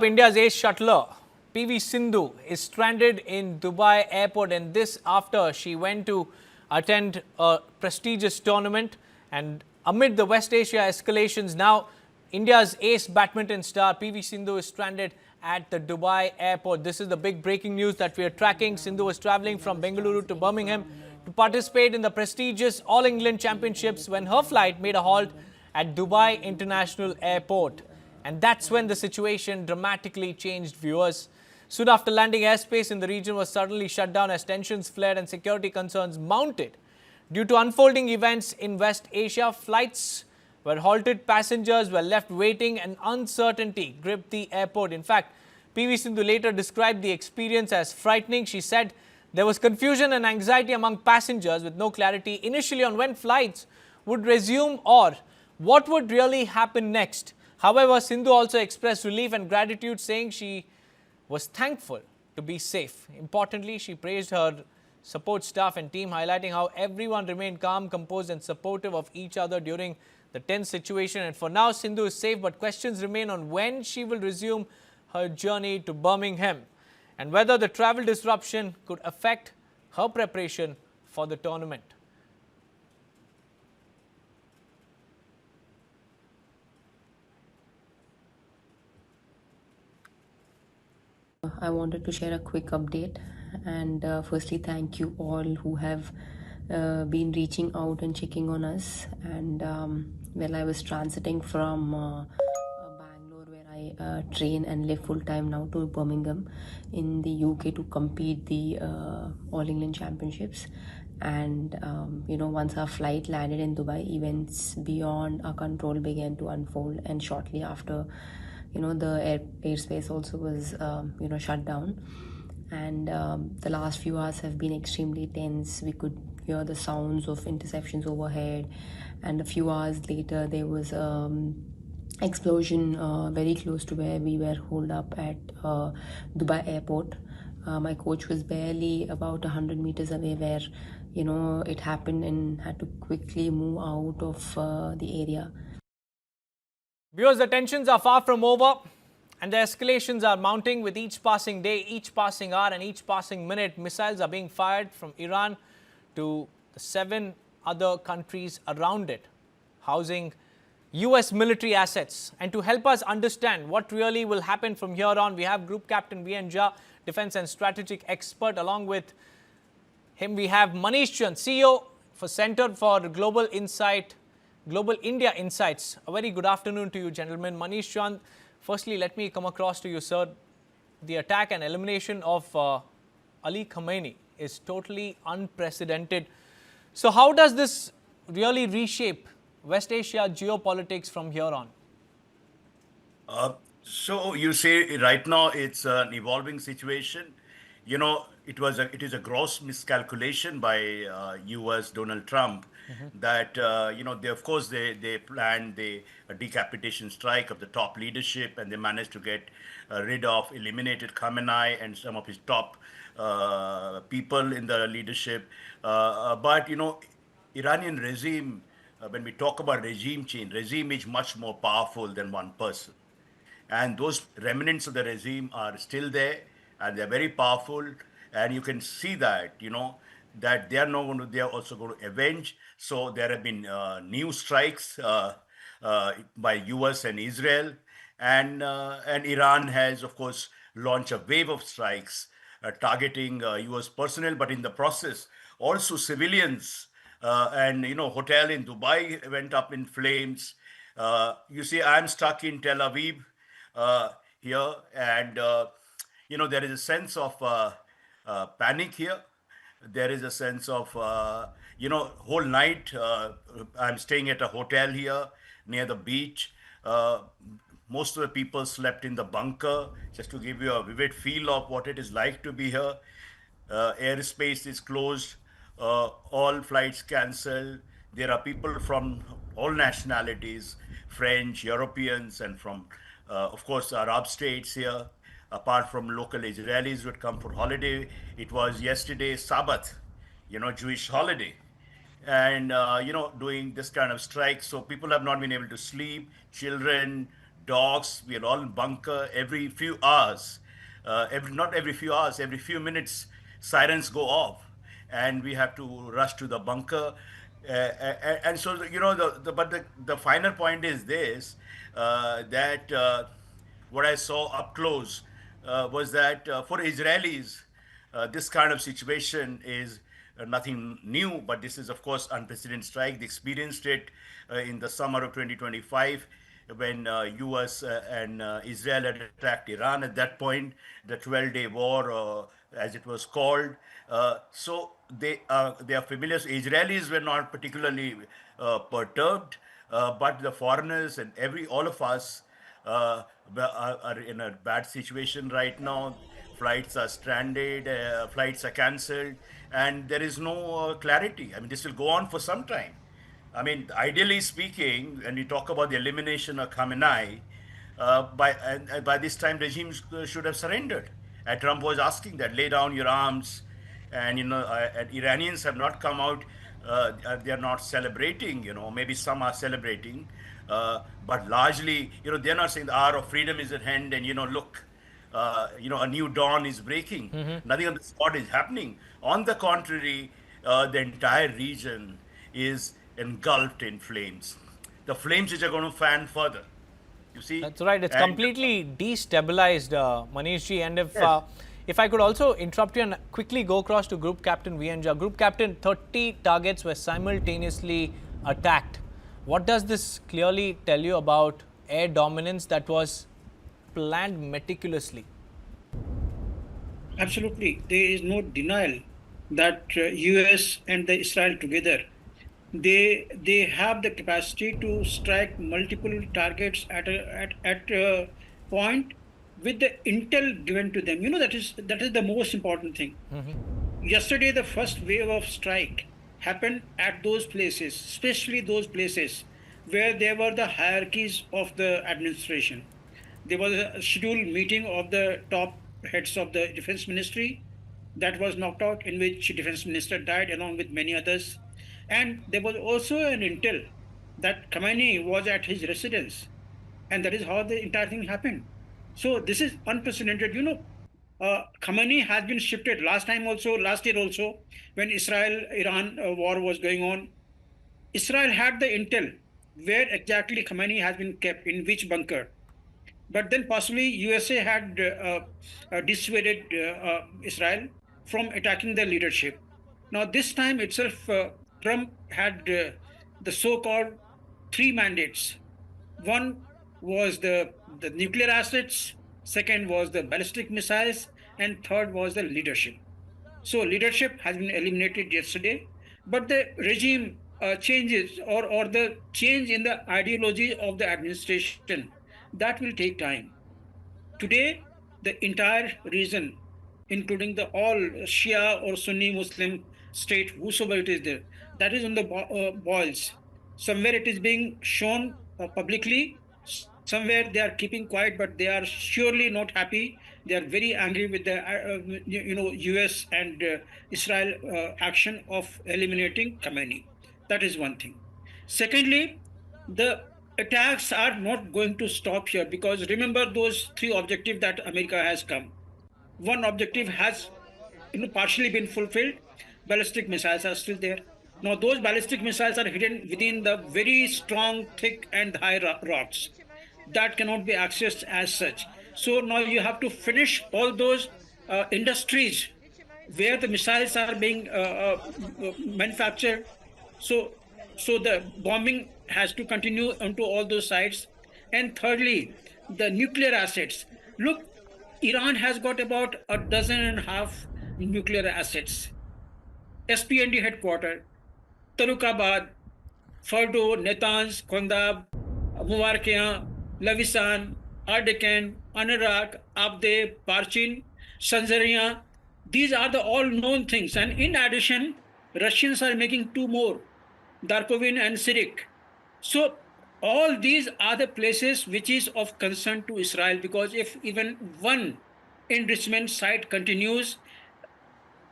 India's ace shuttler PV Sindhu is stranded in Dubai airport, and this after she went to attend a prestigious tournament. And amid the West Asia escalations, now India's ace badminton star PV Sindhu is stranded at the Dubai airport. This is the big breaking news that we are tracking. Sindhu was traveling from Bengaluru to Birmingham to participate in the prestigious All England Championships when her flight made a halt at Dubai International Airport. And that's when the situation dramatically changed, viewers. Soon after landing, airspace in the region was suddenly shut down as tensions flared and security concerns mounted. Due to unfolding events in West Asia, flights were halted, passengers were left waiting, and uncertainty gripped the airport. In fact, PV Sindhu later described the experience as frightening. She said there was confusion and anxiety among passengers with no clarity initially on when flights would resume or what would really happen next. However, Sindhu also expressed relief and gratitude, saying she was thankful to be safe. Importantly, she praised her support staff and team, highlighting how everyone remained calm, composed and supportive of each other during the tense situation. And for now, Sindhu is safe, but questions remain on when she will resume her journey to Birmingham and whether the travel disruption could affect her preparation for the tournament. I wanted to share a quick update, and firstly thank you all who have been reaching out and checking on us. And well, I was transiting from Bangalore, where I train and live full time now, to Birmingham in the UK to compete the All England Championships. And once our flight landed in Dubai, events beyond our control began to unfold, and shortly after, the airspace also was shut down. And the last few hours have been extremely tense. We could hear the sounds of interceptions overhead, and a few hours later there was explosion very close to where we were holed up at Dubai airport. My coach was barely about 100 meters away where it happened, and had to quickly move out of the area. Viewers, the tensions are far from over, and the escalations are mounting with each passing day, each passing hour and each passing minute. Missiles are being fired from Iran to the 7 other countries around it, housing US military assets. And to help us understand what really will happen from here on, we have Group Captain V.N. Jha, Defense and Strategic Expert. Along with him, we have Manish Chand, CEO for Center for Global India Insights. A very good afternoon to you, gentlemen. Manish Chand, firstly, let me come across to you, sir. The attack and elimination of Ali Khamenei is totally unprecedented. So how does this really reshape West Asia geopolitics from here on? So you say right now it's an evolving situation. It is a gross miscalculation by U.S. Donald Trump that they planned a decapitation strike of the top leadership, and they managed to get eliminated Khamenei and some of his top people in the leadership. But Iranian regime, when we talk about regime change, regime is much more powerful than one person. And those remnants of the regime are still there, and they're very powerful. And you can see that, that they are also going to avenge. So there have been new strikes by US and Israel. And Iran has, of course, launched a wave of strikes targeting US personnel, but in the process, also civilians. Hotel in Dubai went up in flames. You see, I'm stuck in Tel Aviv here, and there is a sense of panic here. There is a sense of whole night I'm staying at a hotel here near the beach. Most of the people slept in the bunker, just to give you a vivid feel of what it is like to be here. Airspace is closed, all flights cancelled. There are people from all nationalities, French, Europeans, and from of course Arab states here. Apart from local Israelis who had come for holiday, it was yesterday Sabbath, Jewish holiday. And, doing this kind of strike. So people have not been able to sleep, children, dogs. We are all in bunker every few hours. Not every few hours, every few minutes, sirens go off, and we have to rush to the bunker. And so, the final point is this, that what I saw up close was that for Israelis, this kind of situation is nothing new, but this is, of course, unprecedented strike. They experienced it in the summer of 2025 when US and Israel had attacked Iran at that point, the 12-day war, as it was called. So they are familiar. So Israelis were not particularly perturbed, but the foreigners and all of us are in a bad situation right now. Flights are stranded, flights are cancelled, and there is no clarity. I mean, this will go on for some time. I mean, ideally speaking, when we talk about the elimination of Khamenei, by this time, regimes should have surrendered. And Trump was asking that, lay down your arms, and and Iranians have not come out. They are not celebrating. Maybe some are celebrating, but largely, they're not saying the hour of freedom is at hand, and look, a new dawn is breaking. Nothing of the sort is happening. On the contrary, the entire region is engulfed in flames. The flames which are going to fan further. You see? That's right. It's And completely destabilized, Manishji. And Yes. if I could also interrupt you and quickly go across to Group Captain Vianja. Group Captain, 30 targets were simultaneously attacked. What does this clearly tell you about air dominance that was planned meticulously? Absolutely. There is no denial that US and the Israel together, they have the capacity to strike multiple targets at a point with the intel given to them. That is the most important thing. Yesterday, the first wave of strike happened at those places, especially those places where there were the hierarchies of the administration. There was a scheduled meeting of the top heads of the defense ministry that was knocked out, in which defense minister died along with many others. And there was also an intel that Khamenei was at his residence, and that is how the entire thing happened. So this is unprecedented. Khamenei has been shifted last year also, when Israel-Iran war was going on. Israel had the intel where exactly Khamenei has been kept, in which bunker. But then possibly USA had dissuaded Israel from attacking the leadership. Now this time itself, Trump had the so-called 3 mandates. One was the nuclear assets, second was the ballistic missiles, and third was the leadership. So leadership has been eliminated yesterday, but the regime changes or the change in the ideology of the administration, that will take time. Today, the entire region, including the all Shia or Sunni Muslim state, whosoever it is there, that is on the boils. Somewhere it is being shown publicly. Somewhere they are keeping quiet, but they are surely not happy. They are very angry with the US and Israel action of eliminating Khamenei. That is one thing. Secondly, the attacks are not going to stop here, because remember those 3 objectives that America has come. One objective has partially been fulfilled. Ballistic missiles are still there. Now those ballistic missiles are hidden within the very strong, thick and high rocks that cannot be accessed as such. So now you have to finish all those industries where the missiles are being manufactured. So the bombing has to continue onto all those sites. And thirdly, the nuclear assets. Look, Iran has got about 12.5 nuclear assets. SPND headquarters, Tarukabad, Fardo, Natanz, Kondab, Mubarkiyan, Lavisan, Ardekan, Anarak, Abde, Parchin, Sanzaria. These are the all known things. And in addition, Russians are making 2 more, Darkovin and Sirik. So all these are the places which is of concern to Israel, because if even one enrichment site continues,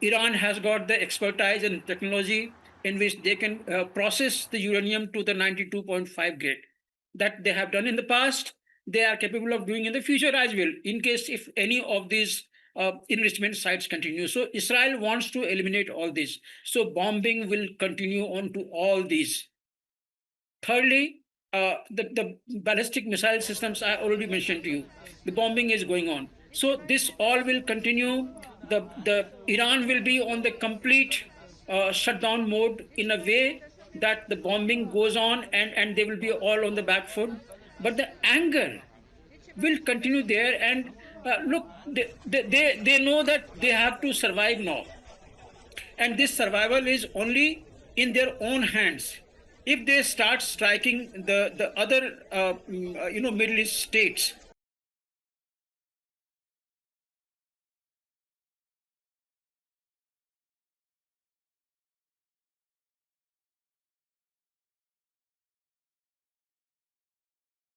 Iran has got the expertise and technology in which they can process the uranium to the 92.5 grade that they have done in the past. they are capable of doing in the future as well, in case if any of these enrichment sites continue. So Israel wants to eliminate all this. So bombing will continue on to all these. Thirdly, the ballistic missile systems I already mentioned to you. The bombing is going on. So this all will continue. The Iran will be on the complete shutdown mode in a way that the bombing goes on and they will be all on the back foot. But the anger will continue there. And look, they know that they have to survive now. And this survival is only in their own hands. If they start striking the other Middle East states,